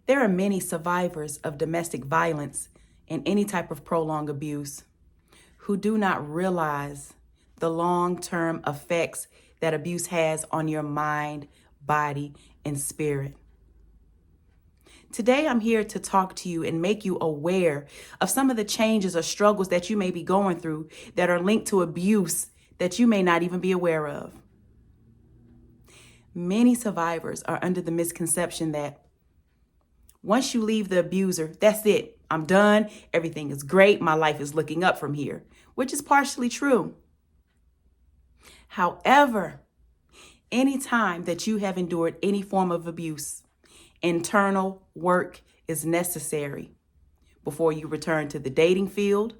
There are many survivors of domestic violence and any type of prolonged abuse who do not realize the long-term effects that abuse has on your mind, body, and spirit. Today, I'm here to talk to you and make you aware of some of the changes or struggles that you may be going through that are linked to abuse that you may not even be aware of. Many survivors are under the misconception that once you leave the abuser, that's it. I'm done. Everything is great. My life is looking up from here, which is partially true. However, any time that you have endured any form of abuse, internal work is necessary before you return to the dating field,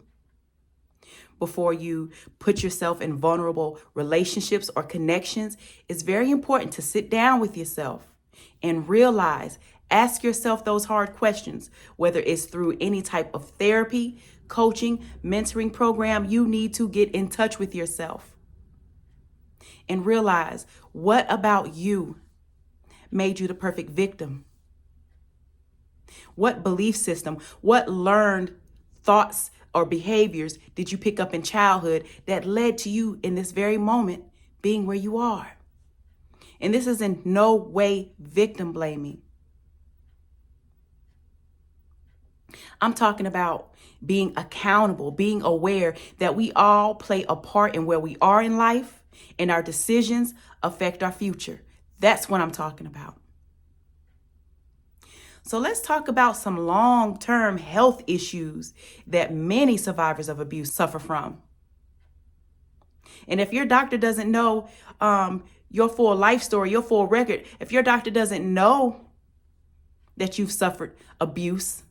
before you put yourself in vulnerable relationships or connections. It's very important to sit down with yourself and realize, ask yourself those hard questions, whether it's through any type of therapy, coaching, mentoring program. You need to get in touch with yourself and realize, what about you made you the perfect victim? What belief system, what learned thoughts or behaviors did you pick up in childhood that led to you in this very moment being where you are? And this is in no way victim blaming. I'm talking about being accountable, being aware that we all play a part in where we are in life, and our decisions affect our future. That's what I'm talking about. So let's talk about some long-term health issues that many survivors of abuse suffer from. And if your doctor doesn't know your full life story, your full record, if your doctor doesn't know that you've suffered abuse,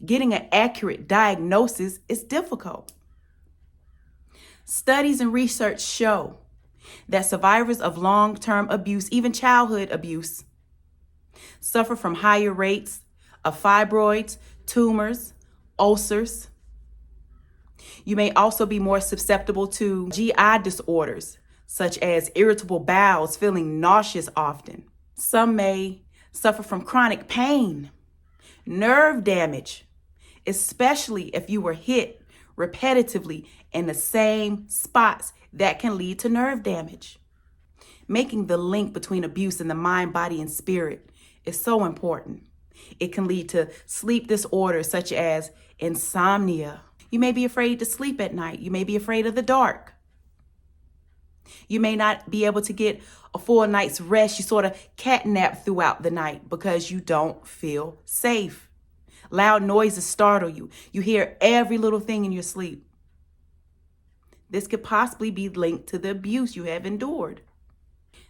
getting an accurate diagnosis is difficult. Studies and research show that survivors of long-term abuse, even childhood abuse, suffer from higher rates of fibroids, tumors, ulcers. You may also be more susceptible to GI disorders, such as irritable bowels, feeling nauseous often. Some may suffer from chronic pain, nerve damage, especially if you were hit repetitively in the same spots. That can lead to nerve damage. Making the link between abuse and the mind, body, and spirit is so important. It can lead to sleep disorders such as insomnia. You may be afraid to sleep at night. You may be afraid of the dark. You may not be able to get a full night's rest. You sort of catnap throughout the night because you don't feel safe. Loud noises startle you. You hear every little thing in your sleep. This could possibly be linked to the abuse you have endured.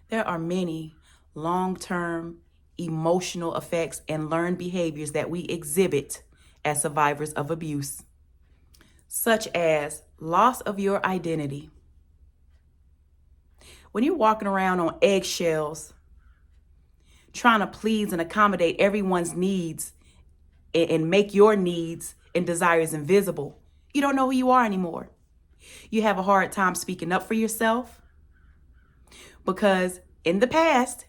There are many long-term emotional effects and learned behaviors that we exhibit as survivors of abuse, such as loss of your identity. When you're walking around on eggshells, trying to please and accommodate everyone's needs and make your needs and desires invisible, you don't know who you are anymore. You have a hard time speaking up for yourself because in the past,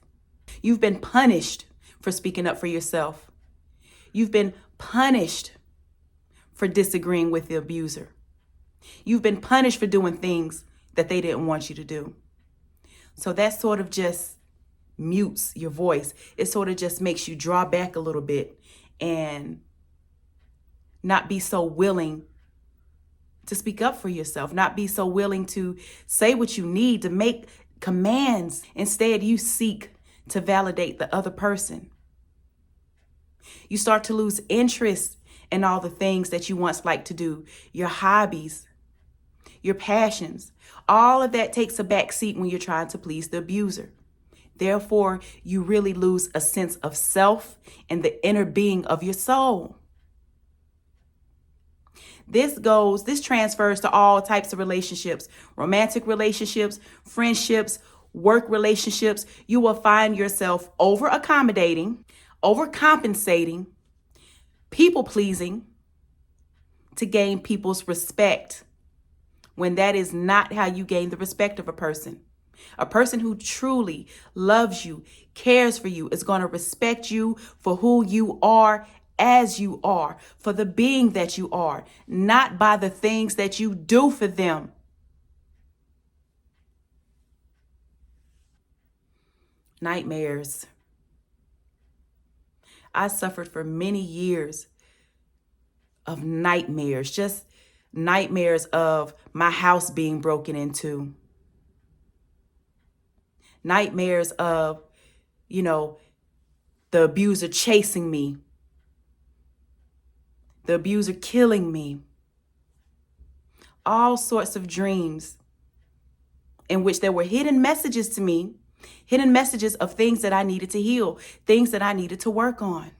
you've been punished for speaking up for yourself. You've been punished for disagreeing with the abuser. You've been punished for doing things that they didn't want you to do. So that sort of just mutes your voice. It sort of just makes you draw back a little bit and not be so willing to speak up for yourself, not be so willing to say what you need, to make commands. Instead, you seek to validate the other person. You start to lose interest in all the things that you once liked to do, your hobbies, your passions. All of that takes a back seat when you're trying to please the abuser. Therefore, you really lose a sense of self and the inner being of your soul. This transfers to all types of relationships, romantic relationships, friendships, work relationships. You will find yourself over-accommodating, overcompensating, people-pleasing to gain people's respect, when that is not how you gain the respect of a person. A person who truly loves you, cares for you, is going to respect you for who you are, as you are, for the being that you are, not by the things that you do for them. Nightmares. I suffered for many years of nightmares, just nightmares of my house being broken into. Nightmares of, the abuser chasing me, the abuser killing me. All sorts of dreams in which there were hidden messages to me, hidden messages of things that I needed to heal, things that I needed to work on.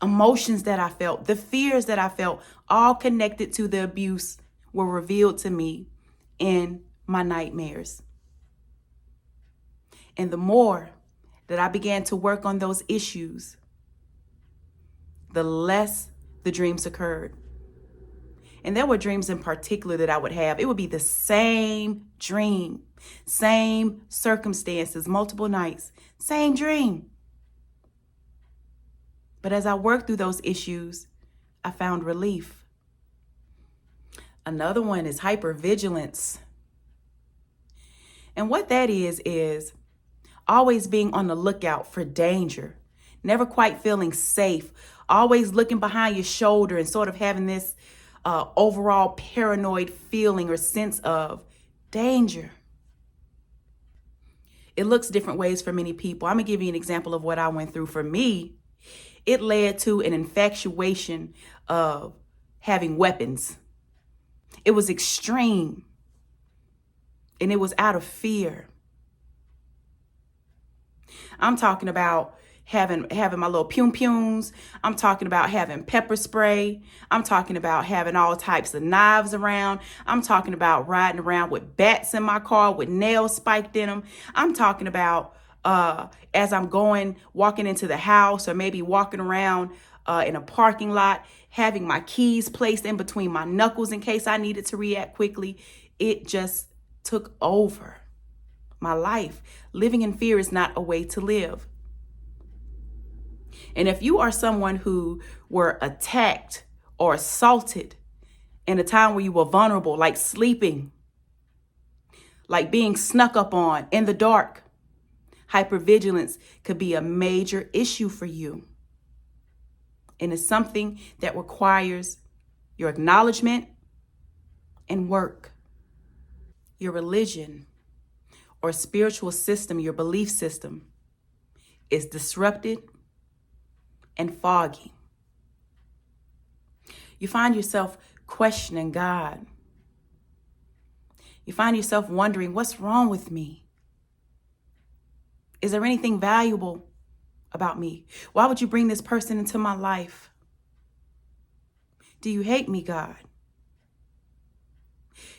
Emotions that I felt, the fears that I felt, all connected to the abuse, were revealed to me in my nightmares. And the more that I began to work on those issues, the less the dreams occurred. And there were dreams in particular that I would have. It would be the same dream, same circumstances, multiple nights, same dream. But as I worked through those issues, I found relief. Another one is hypervigilance. And what that is always being on the lookout for danger, never quite feeling safe, always looking behind your shoulder and sort of having this overall paranoid feeling or sense of danger. It looks different ways for many people. I'm going to give you an example of what I went through. For me, it led to an infatuation of having weapons. It was extreme, and it was out of fear. I'm talking about having my little pum-pums. I'm talking about having pepper spray. I'm talking about having all types of knives around. I'm talking about riding around with bats in my car with nails spiked in them. I'm talking about as I'm walking into the house, or maybe walking around in a parking lot, having my keys placed in between my knuckles in case I needed to react quickly. It just took over my life. Living in fear is not a way to live. And if you are someone who were attacked or assaulted in a time where you were vulnerable, like sleeping, like being snuck up on in the dark, hypervigilance could be a major issue for you. And it's something that requires your acknowledgement and work. Your religion or spiritual system, your belief system, is disrupted and foggy. You find yourself questioning God. You find yourself wondering, what's wrong with me? Is there anything valuable about me? Why would you bring this person into my life? Do you hate me, God?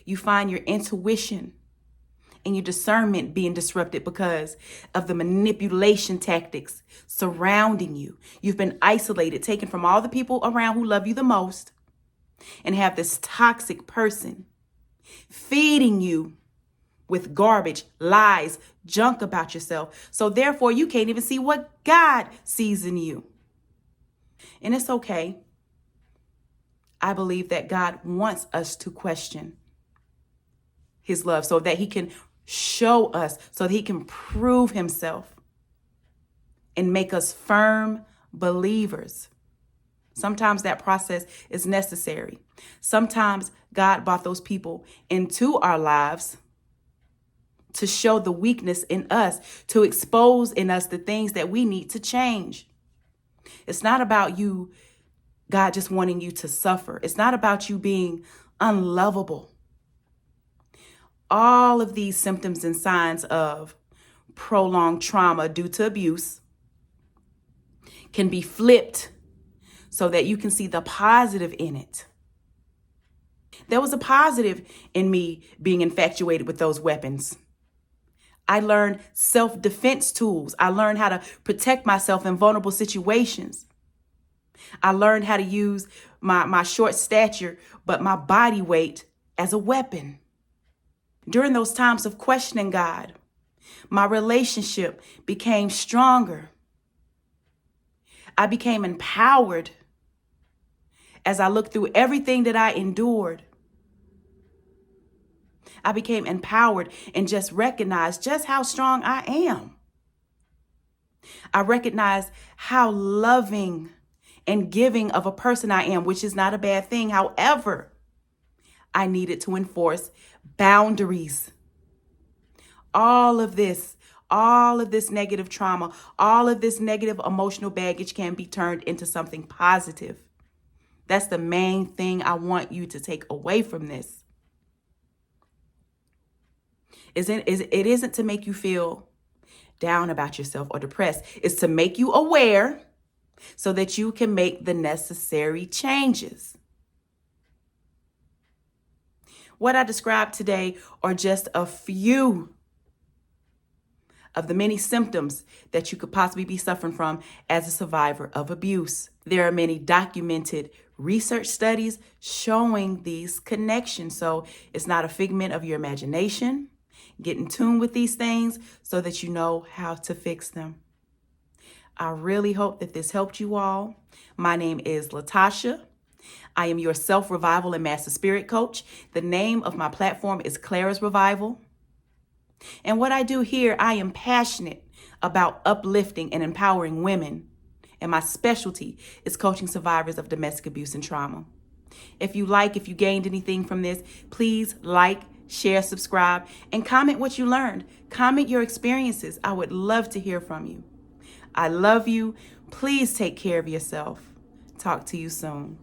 You find your intuition and your discernment being disrupted because of the manipulation tactics surrounding you. You've been isolated, taken from all the people around who love you the most, and have this toxic person feeding you with garbage, lies, junk about yourself. So therefore, you can't even see what God sees in you. And it's okay. I believe that God wants us to question his love so that he can show us, so that he can prove himself and make us firm believers. Sometimes that process is necessary. Sometimes God brought those people into our lives to show the weakness in us, to expose in us the things that we need to change. It's not about you, God, just wanting you to suffer. It's not about you being unlovable. All of these symptoms and signs of prolonged trauma due to abuse can be flipped so that you can see the positive in it. There was a positive in me being infatuated with those weapons. I learned self-defense tools. I learned how to protect myself in vulnerable situations. I learned how to use my short stature, but my body weight as a weapon. During those times of questioning God, my relationship became stronger. I became empowered as I looked through everything that I endured. I became empowered and just recognized just how strong I am. I recognized how loving and giving of a person I am, which is not a bad thing. However, I needed to enforce boundaries. All of this negative trauma, all of this negative emotional baggage can be turned into something positive. That's the main thing I want you to take away from this. It isn't to make you feel down about yourself or depressed. It's to make you aware so that you can make the necessary changes. What I described today are just a few of the many symptoms that you could possibly be suffering from as a survivor of abuse. There are many documented research studies showing these connections. So it's not a figment of your imagination. Get in tune with these things so that you know how to fix them. I really hope that this helped you all. My name is Latasha. I am your self-revival and master spirit coach. The name of my platform is Clara's Revival. And what I do here, I am passionate about uplifting and empowering women. And my specialty is coaching survivors of domestic abuse and trauma. If you gained anything from this, please like, share, subscribe, and comment what you learned. Comment your experiences. I would love to hear from you. I love you. Please take care of yourself. Talk to you soon.